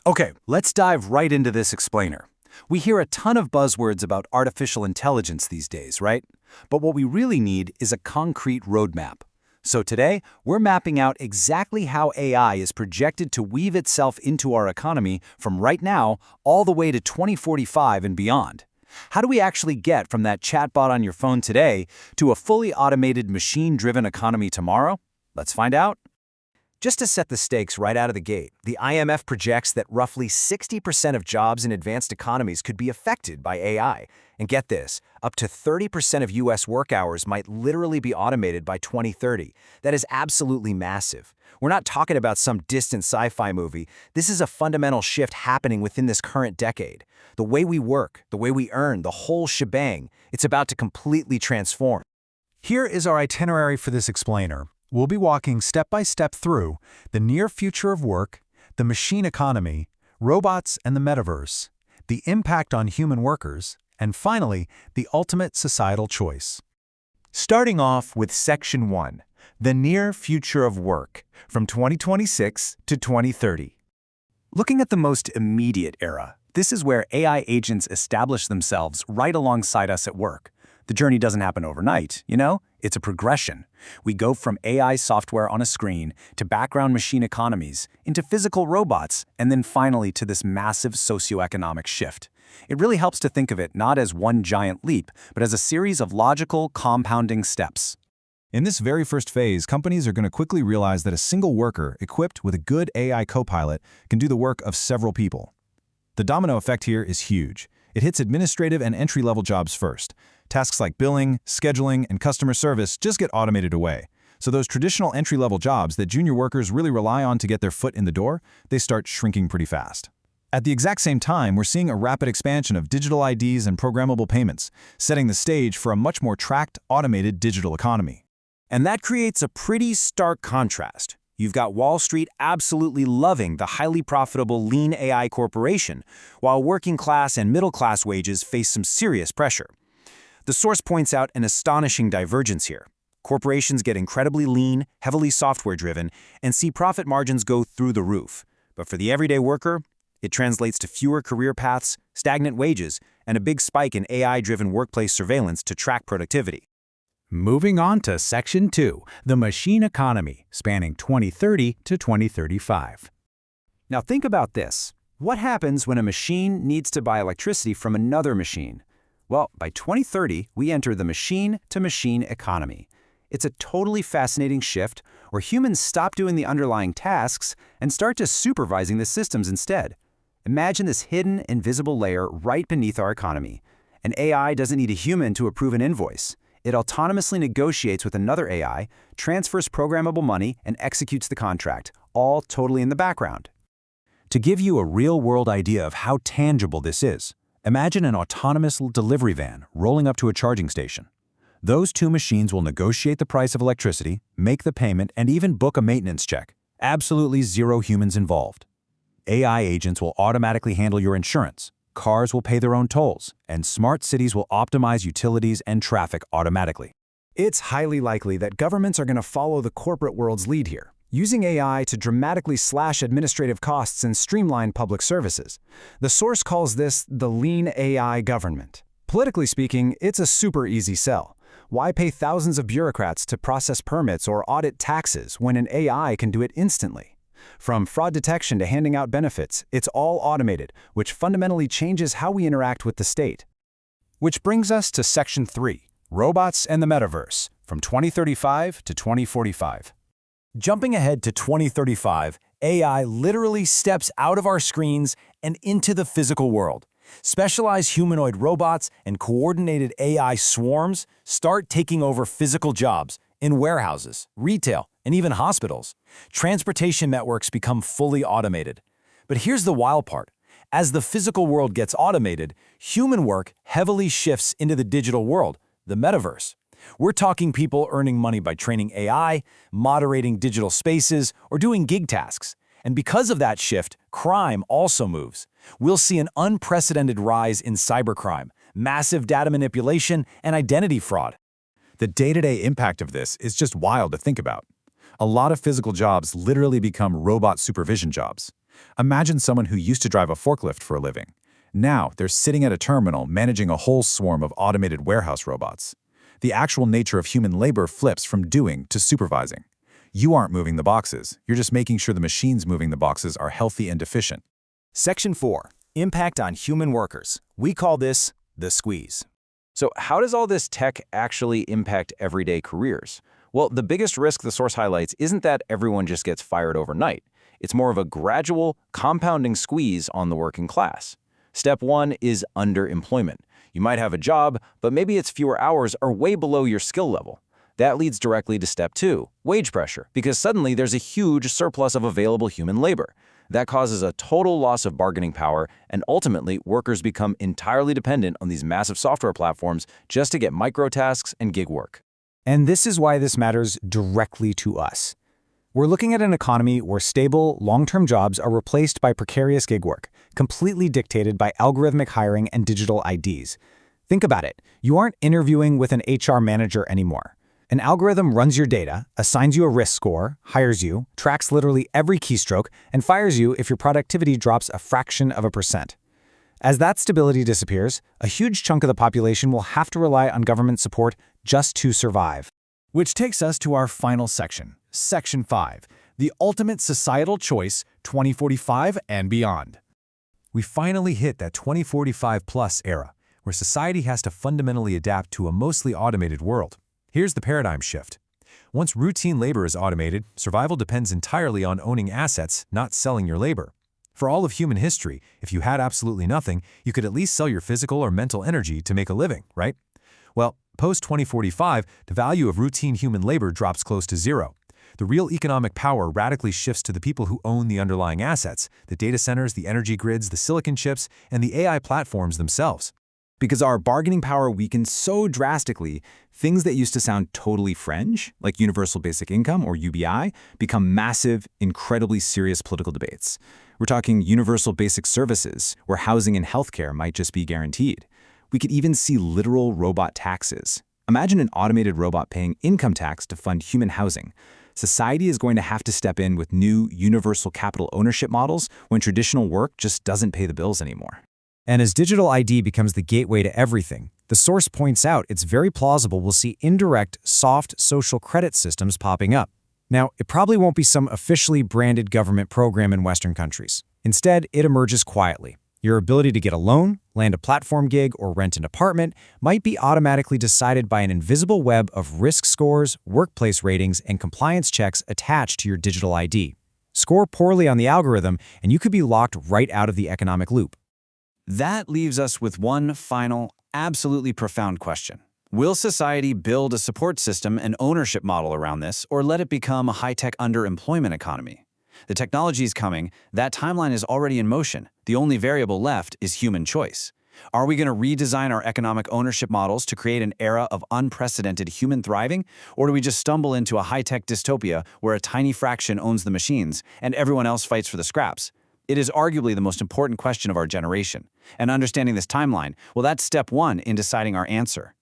Okay, let's dive right into this explainer. We hear a ton of buzzwords about artificial intelligence these days, right? But what we really need is a concrete roadmap. So today, we're mapping out exactly how AI is projected to weave itself into our economy from right now all the way to 2045 and beyond. How do we actually get from that chatbot on your phone today to a fully automated machine-driven economy tomorrow? Let's find out. Just to set the stakes right out of the gate, the IMF projects that roughly 60% of jobs in advanced economies could be affected by AI. And get this, up to 30% of US work hours might literally be automated by 2030. That is absolutely massive. We're not talking about some distant sci-fi movie. This is a fundamental shift happening within this current decade. The way we work, the way we earn, the whole shebang, it's about to completely transform. Here is our itinerary for this explainer. We'll be walking step by step through the near future of work, the machine economy, robots and the metaverse, the impact on human workers, and finally, the ultimate societal choice. Starting off with Section 1, the near future of work, from 2026 to 2030. Looking at the most immediate era, this is where AI agents establish themselves right alongside us at work. The journey doesn't happen overnight, you know? It's a progression. We go from AI software on a screen to background machine economies, into physical robots, and then finally to this massive socioeconomic shift. It really helps to think of it not as one giant leap, but as a series of logical, compounding steps. In this very first phase, companies are going to quickly realize that a single worker equipped with a good AI copilot can do the work of several people. The domino effect here is huge. It hits administrative and entry-level jobs first. Tasks like billing, scheduling, and customer service just get automated away. So those traditional entry-level jobs that junior workers really rely on to get their foot in the door, they start shrinking pretty fast. At the exact same time, we're seeing a rapid expansion of digital IDs and programmable payments, setting the stage for a much more tracked, automated digital economy. And that creates a pretty stark contrast. You've got Wall Street absolutely loving the highly profitable lean AI corporation, while working class and middle class wages face some serious pressure. The source points out an astonishing divergence here. Corporations get incredibly lean, heavily software-driven, and see profit margins go through the roof. But for the everyday worker, it translates to fewer career paths, stagnant wages, and a big spike in AI-driven workplace surveillance to track productivity. Moving on to Section 2, the machine economy, spanning 2030 to 2035. Now think about this. What happens when a machine needs to buy electricity from another machine? Well, by 2030, we enter the machine-to-machine economy. It's a totally fascinating shift where humans stop doing the underlying tasks and start just supervising the systems instead. Imagine this hidden, invisible layer right beneath our economy. An AI doesn't need a human to approve an invoice. It autonomously negotiates with another AI, transfers programmable money, and executes the contract, all totally in the background. To give you a real-world idea of how tangible this is, imagine an autonomous delivery van rolling up to a charging station. Those two machines will negotiate the price of electricity, make the payment, and even book a maintenance check. Absolutely zero humans involved. AI agents will automatically handle your insurance. Cars will pay their own tolls, and smart cities will optimize utilities and traffic automatically. It's highly likely that governments are going to follow the corporate world's lead here, using AI to dramatically slash administrative costs and streamline public services. The source calls this the lean AI government. Politically speaking, it's a super easy sell. Why pay thousands of bureaucrats to process permits or audit taxes when an AI can do it instantly? From fraud detection to handing out benefits, it's all automated, which fundamentally changes how we interact with the state. Which brings us to Section 3, Robots and the Metaverse, from 2035 to 2045. Jumping ahead to 2035, AI literally steps out of our screens and into the physical world. Specialized humanoid robots and coordinated AI swarms start taking over physical jobs in warehouses, retail, and even hospitals. Transportation networks become fully automated. But here's the wild part. As the physical world gets automated, human work heavily shifts into the digital world, the metaverse. We're talking people earning money by training AI, moderating digital spaces, or doing gig tasks. And because of that shift, crime also moves. We'll see an unprecedented rise in cybercrime, massive data manipulation, and identity fraud. The day-to-day impact of this is just wild to think about. A lot of physical jobs literally become robot supervision jobs. Imagine someone who used to drive a forklift for a living. Now, they're sitting at a terminal managing a whole swarm of automated warehouse robots. The actual nature of human labor flips from doing to supervising. You aren't moving the boxes, you're just making sure the machines moving the boxes are healthy and efficient. Section 4. Impact on human workers. We call this the squeeze. So how does all this tech actually impact everyday careers? Well, the biggest risk the source highlights isn't that everyone just gets fired overnight. It's more of a gradual, compounding squeeze on the working class. Step 1 is underemployment. You might have a job, but maybe its fewer hours are way below your skill level. That leads directly to Step 2, wage pressure, because suddenly there's a huge surplus of available human labor. That causes a total loss of bargaining power, and ultimately, workers become entirely dependent on these massive software platforms just to get microtasks and gig work. And this is why this matters directly to us. We're looking at an economy where stable, long-term jobs are replaced by precarious gig work, completely dictated by algorithmic hiring and digital IDs. Think about it. You aren't interviewing with an HR manager anymore. An algorithm runs your data, assigns you a risk score, hires you, tracks literally every keystroke, and fires you if your productivity drops a fraction of a percent. As that stability disappears, a huge chunk of the population will have to rely on government support just to survive. Which takes us to our final section, Section 5, the ultimate societal choice, 2045 and beyond. We finally hit that 2045-plus era, where society has to fundamentally adapt to a mostly automated world. Here's the paradigm shift. Once routine labor is automated, survival depends entirely on owning assets, not selling your labor. For all of human history, if you had absolutely nothing, you could at least sell your physical or mental energy to make a living, right? Well, post-2045, the value of routine human labor drops close to zero. The real economic power radically shifts to the people who own the underlying assets, the data centers, the energy grids, the silicon chips, and the AI platforms themselves. Because our bargaining power weakens so drastically, things that used to sound totally fringe, like universal basic income or UBI, become massive, incredibly serious political debates. We're talking universal basic services, where housing and healthcare might just be guaranteed. We could even see literal robot taxes. Imagine an automated robot paying income tax to fund human housing. Society is going to have to step in with new universal capital ownership models when traditional work just doesn't pay the bills anymore. And as digital ID becomes the gateway to everything, the source points out it's very plausible we'll see indirect, soft social credit systems popping up. Now, it probably won't be some officially branded government program in Western countries. Instead, it emerges quietly. Your ability to get a loan, land a platform gig, or rent an apartment might be automatically decided by an invisible web of risk scores, workplace ratings, and compliance checks attached to your digital ID. Score poorly on the algorithm, and you could be locked right out of the economic loop. That leaves us with one final, absolutely profound question. Will society build a support system and ownership model around this, or let it become a high-tech underemployment economy? The technology is coming, that timeline is already in motion. The only variable left is human choice. Are we going to redesign our economic ownership models to create an era of unprecedented human thriving, or do we just stumble into a high-tech dystopia where a tiny fraction owns the machines and everyone else fights for the scraps? It is arguably the most important question of our generation. And understanding this timeline, well, that's step 1 in deciding our answer.